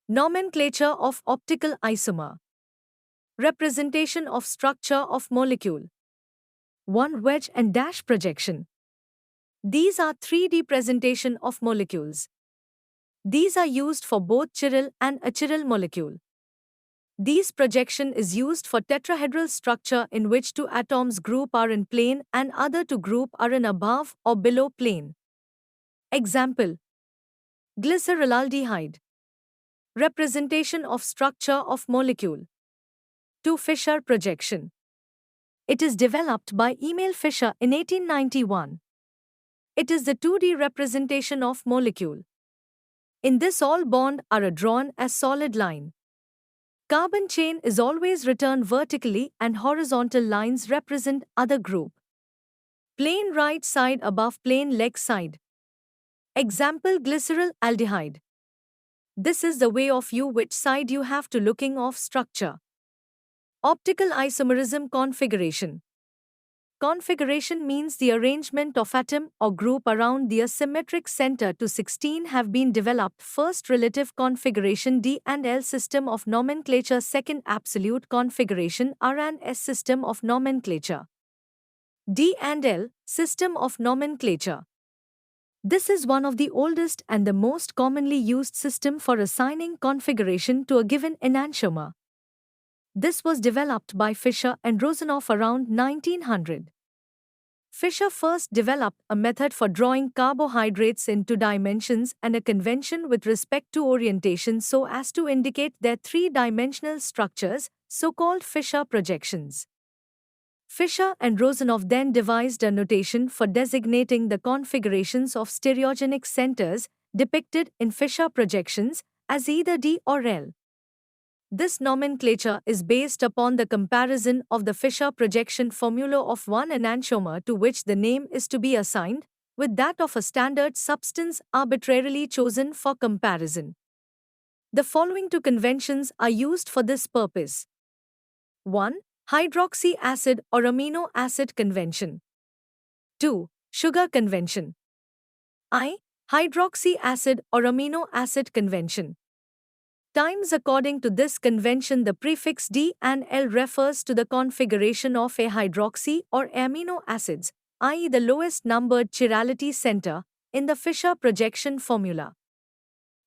Nomenclature of optical isomer. Representation of structure of molecule. 1. Wedge and dash projection. These are 3D presentation of molecules. These are used for both chiral and achiral molecule. These projection is used for tetrahedral structure in which two atoms group are in plane and other two group are in above or below plane. Example: glyceraldehyde. Representation of structure of molecule. 2. Fischer projection. It is developed by Emil Fischer in 1891. It is the 2D representation of molecule. In this, all bonds are drawn as solid line. Carbon chain is always written vertically and horizontal lines represent other group. Plane right side above plane leg side. Example: glyceryl aldehyde. This is the way of you which side you have to looking of structure. Optical isomerism configuration. Configuration means the arrangement of atom or group around the symmetric center to 16 have been developed. First, relative configuration D and L system of nomenclature. Second, absolute configuration R and S system of nomenclature. D and L system of nomenclature. This is one of the oldest and the most commonly used system for assigning configuration to a given enantiomer. This was developed by Fischer and Rosenow around 1900. Fischer first developed a method for drawing carbohydrates in 2 dimensions and a convention with respect to orientation so as to indicate their 3-dimensional structures, so-called Fischer projections. Fischer and Rosenow then devised a notation for designating the configurations of stereogenic centers depicted in Fischer projections as either D or L. This nomenclature is based upon the comparison of the Fischer projection formula of one enantiomer to which the name is to be assigned, with that of a standard substance arbitrarily chosen for comparison. The following 2 conventions are used for this purpose. 1. Hydroxy acid or amino acid convention. 2. Sugar convention. I. Hydroxy acid or amino acid convention. Times according to this convention, the prefix D and L refers to the configuration of a hydroxy or amino acids, i.e. the lowest numbered chirality center, in the Fischer projection formula.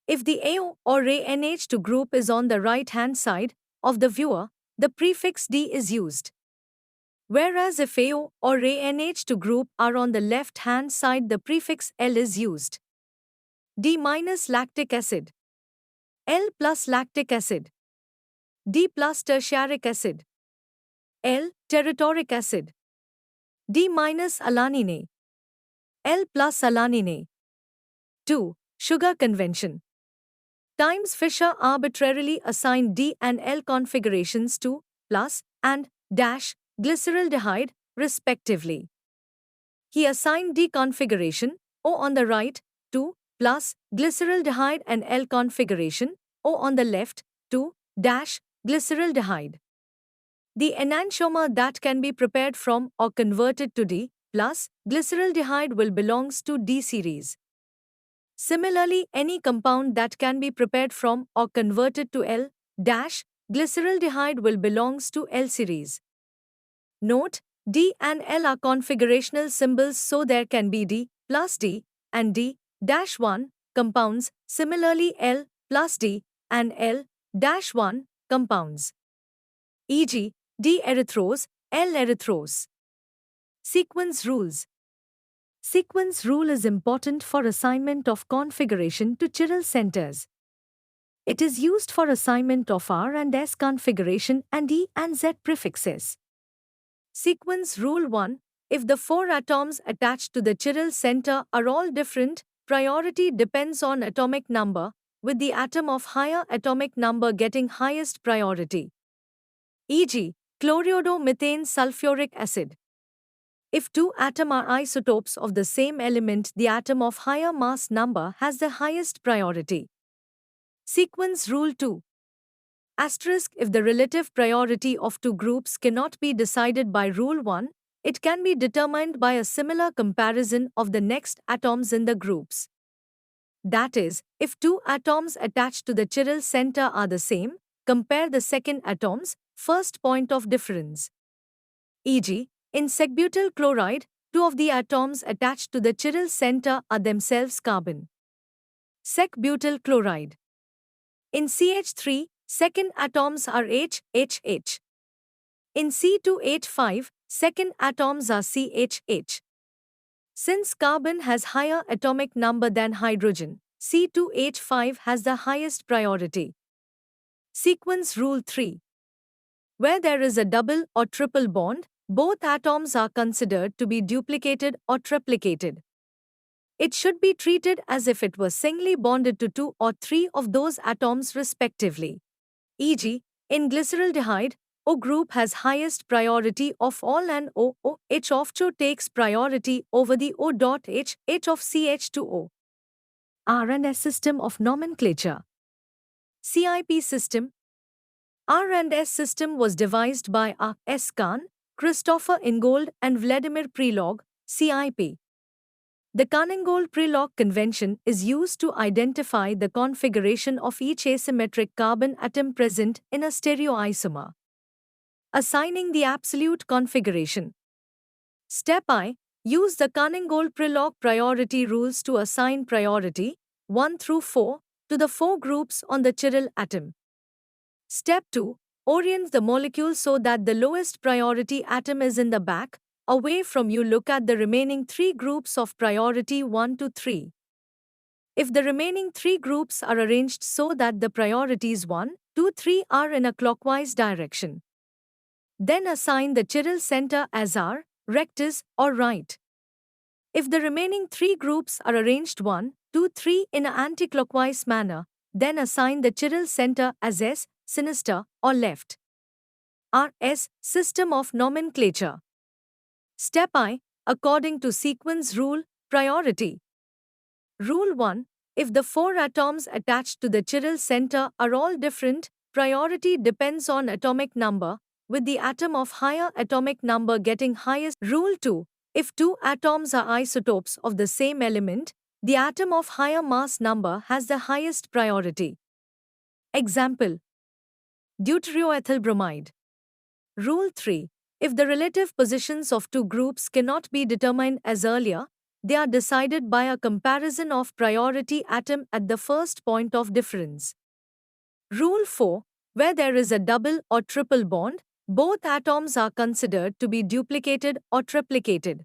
If the AO or ANH2 group is on the right-hand side of the viewer, the prefix D is used. Whereas if AO or ANH2 group are on the left-hand side, the prefix L is used. D minus lactic acid. L plus lactic acid. D plus tertiaric acid. L territoric acid. D minus alanine. L plus alanine. 2. Sugar convention. Times Fischer arbitrarily assigned D and L configurations to plus and dash glyceraldehyde, respectively. He assigned D configuration, O on the right, to plus glyceraldehyde and L configuration, O on the left, to dash glyceraldehyde. The enantiomer that can be prepared from or converted to D plus glyceraldehyde will belongs to D series. Similarly, any compound that can be prepared from or converted to L dash glyceraldehyde will belongs to L series. Note: D and L are configurational symbols, so there can be D plus D and D-1 compounds, similarly L plus D and L-1 compounds. E.g., D-erythrose, L-erythrose. Sequence rules. Sequence rule is important for assignment of configuration to chiral centers. It is used for assignment of R and S configuration and E and Z prefixes. Sequence rule 1. If the 4 atoms attached to the chiral center are all different, priority depends on atomic number, with the atom of higher atomic number getting highest priority. E.g., chloriodo-methane sulfuric acid. If 2 atoms are isotopes of the same element, the atom of higher mass number has the highest priority. Sequence rule 2. Asterisk: if the relative priority of 2 groups cannot be decided by rule 1, it can be determined by a similar comparison of the next atoms in the groups. That is, if two atoms attached to the chiral center are the same, compare the second atom's first point of difference. E.g., in sec-butyl chloride, two of the atoms attached to the chiral center are themselves carbon. Sec-butyl chloride. In CH3, second atoms are H, H, H. In C2H5, second atoms are CH, H. Since carbon has higher atomic number than hydrogen, C2H5 has the highest priority. Sequence rule 3. Where there is a double or triple bond, both atoms are considered to be duplicated or triplicated. It should be treated as if it was singly bonded to two or three of those atoms respectively. E.g., in glyceraldehyde, O group has highest priority of all and OH of CHO takes priority over the O.H, H of CH2O. R&S system of nomenclature. CIP system. R&S system was devised by A. S. Kahn, Christopher Ingold and Vladimir Prelog, CIP. The Kahn-Ingold-Prelog convention is used to identify the configuration of each asymmetric carbon atom present in a stereoisomer. Assigning the absolute configuration. Step I. Use the Kahn-Ingold-Prelog priority rules to assign priority 1 through 4 to the 4 groups on the chiral atom. Step 2. Orient the molecule so that the lowest priority atom is in the back, away from you. Look at the remaining 3 groups of priority 1 to 3. If the remaining 3 groups are arranged so that the priorities 1, 2, 3 are in a clockwise direction, then assign the chiral center as R, rectus, or right. If the remaining 3 groups are arranged 1, 2, 3 in an anticlockwise manner, then assign the chiral center as S, sinister, or left. R.S. System of nomenclature. Step I. According to sequence rule, priority. Rule 1. If the 4 atoms attached to the chiral center are all different, priority depends on atomic number, with the atom of higher atomic number getting highest. Rule 2. If 2 atoms are isotopes of the same element, the atom of higher mass number has the highest priority. Example: deuterioethyl bromide. Rule 3. If the relative positions of 2 groups cannot be determined as earlier, they are decided by a comparison of priority atom at the first point of difference. Rule 4. Where there is a double or triple bond, both atoms are considered to be duplicated or triplicated.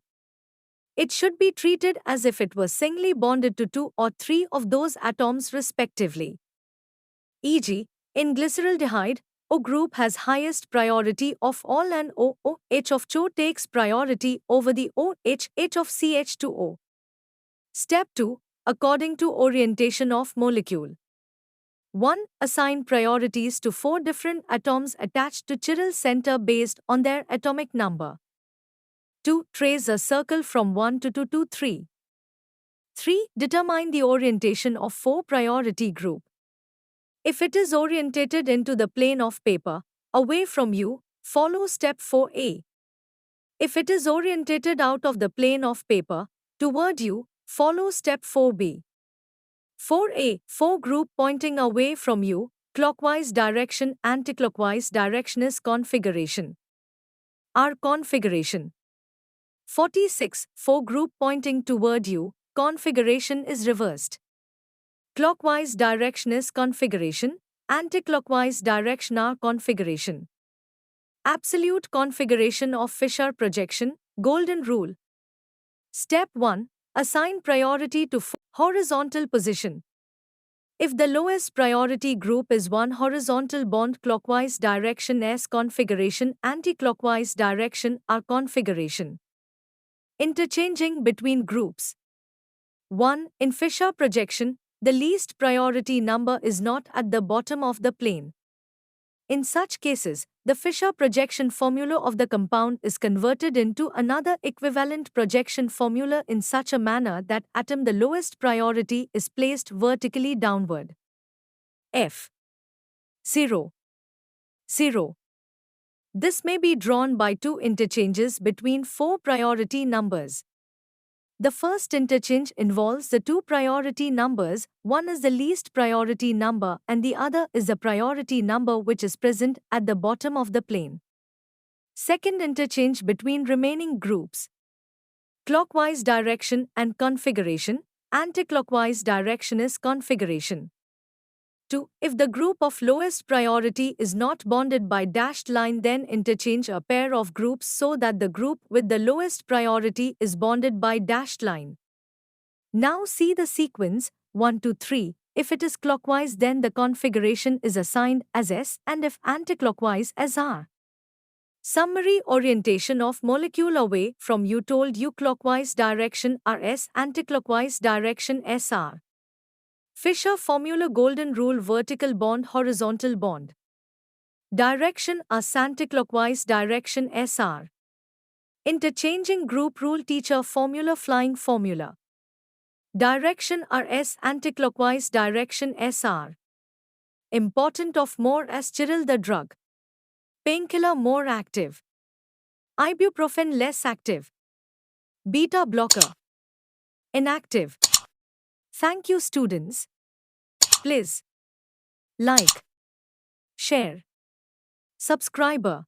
It should be treated as if it was singly bonded to 2 or 3 of those atoms respectively. E.g., in glyceraldehyde, O group has highest priority of all and OH of CHO takes priority over the OH, H of CH2O. Step 2. According to orientation of molecule. 1. Assign priorities to 4 different atoms attached to chiral center based on their atomic number. 2. Trace a circle from 1 to 2 to 3. 3. Determine the orientation of 4 priority group. If it is orientated into the plane of paper, away from you, follow step 4a. If it is orientated out of the plane of paper, toward you, follow step 4b. 4a, 4 group pointing away from you, clockwise direction, anticlockwise direction is configuration. R configuration. 46, 4 group pointing toward you, configuration is reversed. Clockwise direction is configuration, anticlockwise direction are configuration. Absolute configuration of Fisher projection, golden rule. Step 1. Assign priority to horizontal position. If the lowest priority group is one horizontal bond, clockwise direction S configuration, anticlockwise direction R configuration. Interchanging between groups. 1. In Fisher projection, the least priority number is not at the bottom of the plane. In such cases, the Fisher projection formula of the compound is converted into another equivalent projection formula in such a manner that atom the lowest priority is placed vertically downward. F 0 0. This may be drawn by 2 interchanges between 4 priority numbers. The first interchange involves the two priority numbers, one is the least priority number and the other is the priority number which is present at the bottom of the plane. Second interchange between remaining groups. Clockwise direction and configuration, anticlockwise direction is configuration. 2. If the group of lowest priority is not bonded by dashed line, then interchange a pair of groups so that the group with the lowest priority is bonded by dashed line. Now see the sequence 1 to 3. If it is clockwise, then the configuration is assigned as S, and if anticlockwise as R. Summary orientation of molecule away from U told U clockwise direction RS, anticlockwise direction SR. Fisher formula golden rule vertical bond horizontal bond. Direction as anticlockwise direction SR. Interchanging group rule teacher formula flying formula. Direction RS anticlockwise direction SR. Important of more as chiral the drug. Painkiller more active. Ibuprofen less active. Beta blocker. Inactive. Thank you students. Please like, share, subscribe.